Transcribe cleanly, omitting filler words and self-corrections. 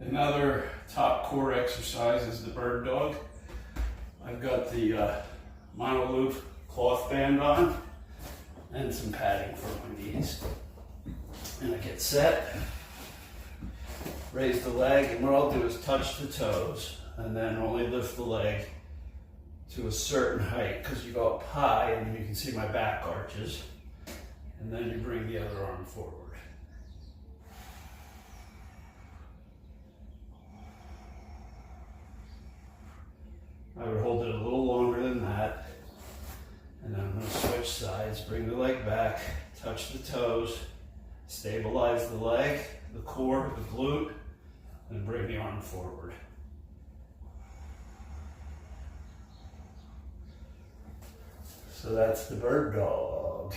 Another top core exercise is the bird dog. I've got the monoloop cloth band on and some padding for my knees. And I get set, raise the leg, and what I'll do is touch the toes and then only lift the leg to a certain height, because you go up high and you can see my back arches, and then you bring the other arm forward. I would hold it a little longer than that, and then I'm going to switch sides, bring the leg back, touch the toes, stabilize the leg, the core, the glute, and bring the arm forward. So that's the bird dog.